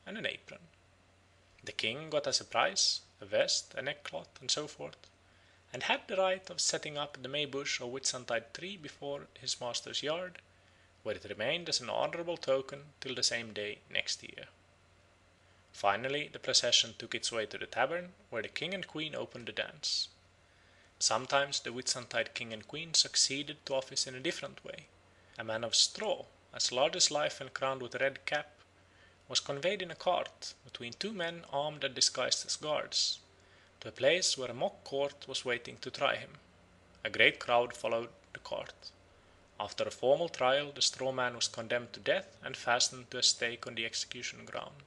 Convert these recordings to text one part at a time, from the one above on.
and an apron. The king got as a prize a vest, a neckcloth, and so forth, and had the right of setting up the May bush or Whitsuntide tree before his master's yard, where it remained as an honourable token till the same day next year. Finally the procession took its way to the tavern, where the king and queen opened the dance. Sometimes the Whitsuntide king and queen succeeded to office in a different way. A man of straw, as large as life and crowned with a red cap, was conveyed in a cart, between two men armed and disguised as guards, to a place where a mock court was waiting to try him. A great crowd followed the cart. After a formal trial the straw man was condemned to death and fastened to a stake on the execution ground.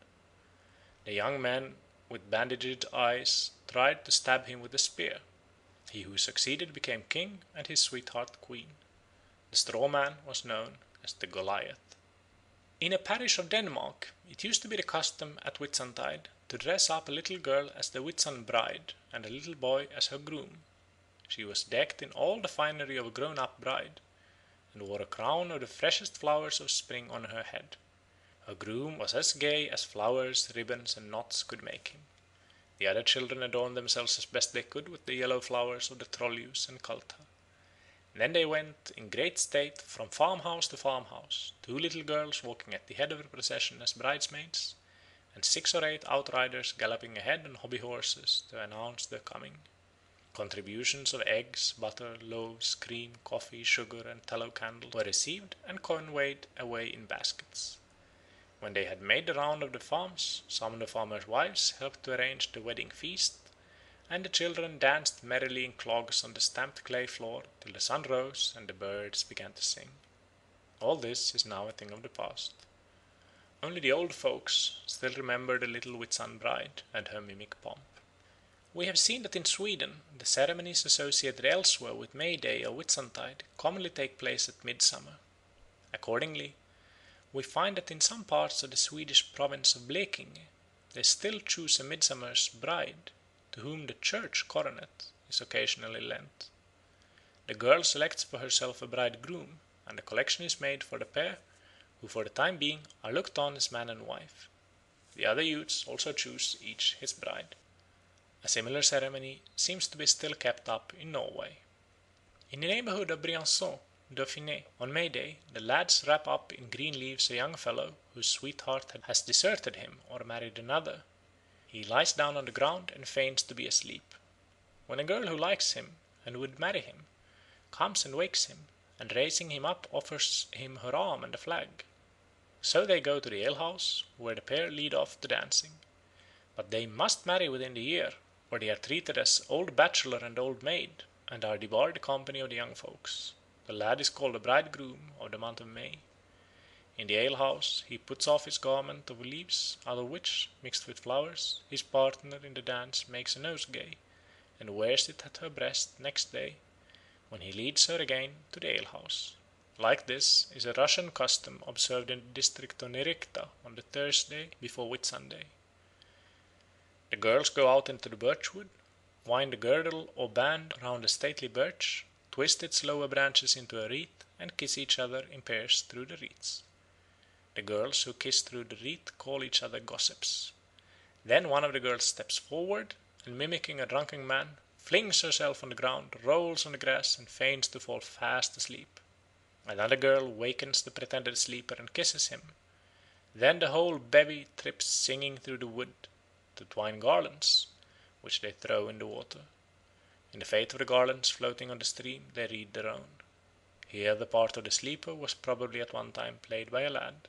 The young men with bandaged eyes tried to stab him with a spear. He who succeeded became king and his sweetheart queen. The straw man was known as the Goliath. In a parish of Denmark it used to be the custom at Whitsuntide to dress up a little girl as the Whitsun bride and a little boy as her groom. She was decked in all the finery of a grown-up bride, and wore a crown of the freshest flowers of spring on her head. Her groom was as gay as flowers, ribbons, and knots could make him. The other children adorned themselves as best they could with the yellow flowers of the trolleus and kulta. Then they went in great state from farmhouse to farmhouse, two little girls walking at the head of the procession as bridesmaids, and 6 or 8 outriders galloping ahead on hobby horses to announce their coming. Contributions of eggs, butter, loaves, cream, coffee, sugar, and tallow candles were received and conveyed away in baskets. When they had made the round of the farms, some of the farmers' wives helped to arrange the wedding feast, and the children danced merrily in clogs on the stamped clay floor till the sun rose and the birds began to sing. All this is now a thing of the past. Only the old folks still remember the little Whitsun bride and her mimic pomp. We have seen that in Sweden the ceremonies associated elsewhere with May Day or Whitsuntide commonly take place at midsummer. Accordingly, we find that in some parts of the Swedish province of Blekinge they still choose a midsummer's bride, to whom the church coronet is occasionally lent. The girl selects for herself a bridegroom, and a collection is made for the pair, who for the time being are looked on as man and wife. The other youths also choose each his bride. A similar ceremony seems to be still kept up in Norway. In the neighbourhood of Briançon, Dauphiné, on May Day, the lads wrap up in green leaves a young fellow whose sweetheart has deserted him or married another. He lies down on the ground and feigns to be asleep. When a girl who likes him and would marry him comes and wakes him, and raising him up offers him her arm and a flag. So they go to the alehouse, where the pair lead off to dancing. But they must marry within the year, or they are treated as old bachelor and old maid, and are debarred the company of the young folks. The lad is called the bridegroom of the month of May. In the alehouse he puts off his garment of leaves, out of which, mixed with flowers, his partner in the dance makes a nosegay, and wears it at her breast next day, when he leads her again to the alehouse. Like this is a Russian custom observed in the district of Nerechta on the Thursday before Whitsunday. The girls go out into the birchwood, wind a girdle or band round a stately birch, twist its lower branches into a wreath, and kiss each other in pairs through the wreaths. The girls who kiss through the wreath call each other gossips. Then one of the girls steps forward, and mimicking a drunken man, flings herself on the ground, rolls on the grass, and feigns to fall fast asleep. Another girl wakens the pretended sleeper and kisses him. Then the whole bevy trips singing through the wood to twine garlands, which they throw in the water. In the fate of the garlands floating on the stream they read their own. Here the part of the sleeper was probably at one time played by a lad.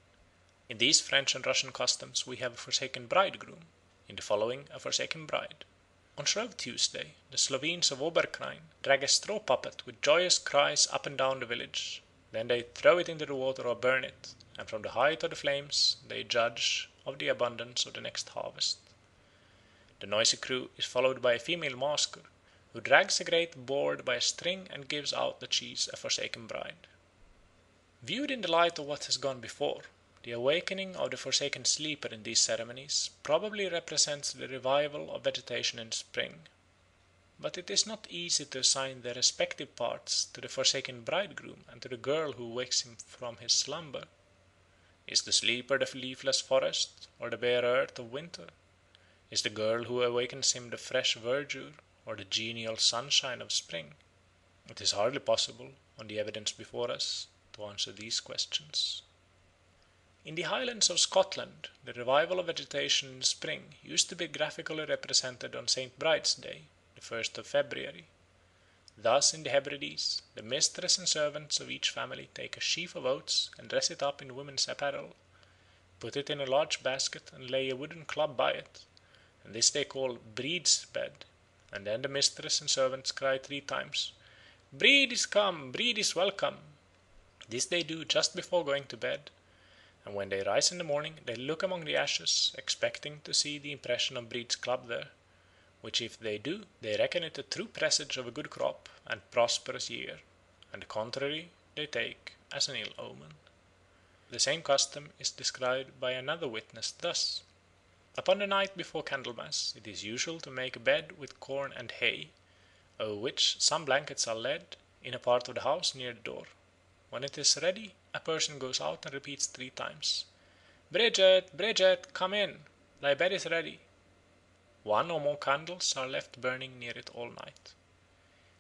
In these French and Russian customs we have a forsaken bridegroom, in the following a forsaken bride. On Shrove Tuesday the Slovenes of Oberkrain drag a straw puppet with joyous cries up and down the village. Then they throw it into the water or burn it, and from the height of the flames they judge of the abundance of the next harvest. The noisy crew is followed by a female masker, who drags a great board by a string and gives out that she is a forsaken bride. Viewed in the light of what has gone before, the awakening of the forsaken sleeper in these ceremonies probably represents the revival of vegetation in spring. But it is not easy to assign their respective parts to the forsaken bridegroom and to the girl who wakes him from his slumber. Is the sleeper the leafless forest, or the bare earth of winter? Is the girl who awakens him the fresh verdure, or the genial sunshine of spring? It is hardly possible, on the evidence before us, to answer these questions. In the Highlands of Scotland the revival of vegetation in spring used to be graphically represented on St. Bride's Day, the 1st of February. Thus in the Hebrides the mistress and servants of each family take a sheaf of oats and dress it up in women's apparel, put it in a large basket and lay a wooden club by it, and this they call Breed's bed, and then the mistress and servants cry 3 times, "Breed is come, Breed is welcome." This they do just before going to bed, and when they rise in the morning they look among the ashes, expecting to see the impression of Breed's club there, which if they do, they reckon it a true presage of a good crop and prosperous year, and the contrary they take as an ill omen. The same custom is described by another witness thus: "Upon the night before Candlemas it is usual to make a bed with corn and hay, over which some blankets are laid, in a part of the house near the door. When it is ready, a person goes out and repeats 3 times, 'Bridget, Bridget, come in, thy bed is ready.' 1 or more candles are left burning near it all night.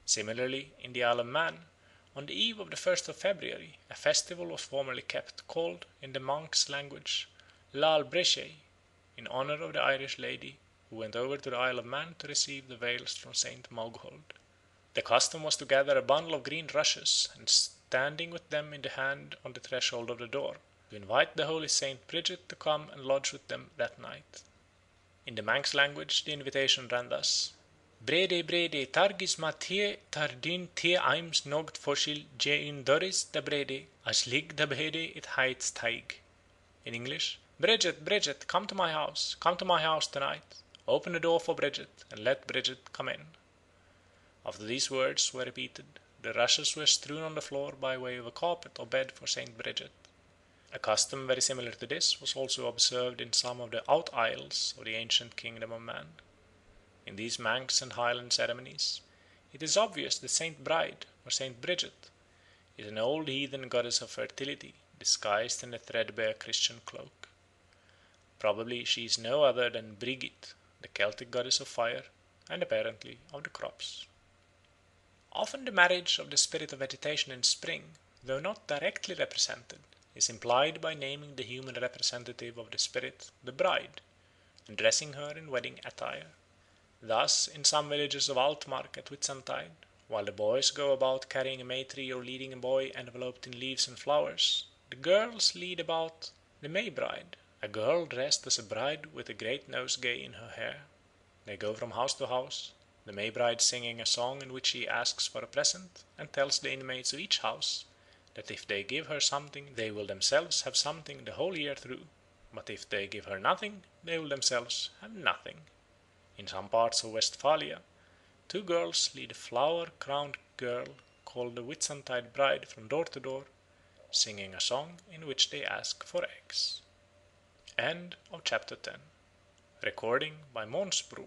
Similarly, in the Isle of Man, on the eve of the 1st of February, a festival was formerly kept, called, in the Manx language, Lal Brishay, in honour of the Irish lady who went over to the Isle of Man to receive the veils from Saint Maughold. The custom was to gather a bundle of green rushes, and standing with them in the hand on the threshold of the door, to invite the holy Saint Bridget to come and lodge with them that night. In the Manx language the invitation ran thus: Brede, brede, targis ma tie, tardin tie aims nogt fosil je in doris da brede, as lig da brede it heights taig. In English, Bridget, Bridget, come to my house tonight. Open the door for Bridget, and let Bridget come in. After these words were repeated, the rushes were strewn on the floor by way of a carpet or bed for Saint Bridget. A custom very similar to this was also observed in some of the out isles of the ancient kingdom of Man. In these Manx and Highland ceremonies, it is obvious that Saint Bride, or Saint Bridget, is an old heathen goddess of fertility, disguised in a threadbare Christian cloak. Probably she is no other than Brigit, the Celtic goddess of fire, and apparently of the crops. Often the marriage of the spirit of vegetation in spring, though not directly represented, is implied by naming the human representative of the spirit, the bride, and dressing her in wedding attire. Thus, in some villages of Altmark at Whitsuntide, while the boys go about carrying a May tree or leading a boy enveloped in leaves and flowers, the girls lead about the May bride, a girl dressed as a bride with a great nosegay in her hair. They go from house to house, the May bride singing a song in which she asks for a present, and tells the inmates of each house that if they give her something they will themselves have something the whole year through, but if they give her nothing they will themselves have nothing. In some parts of Westphalia, 2 girls lead a flower-crowned girl called the Whitsuntide bride from door to door, singing a song in which they ask for eggs. End of chapter 10. Recording by Måns Bro.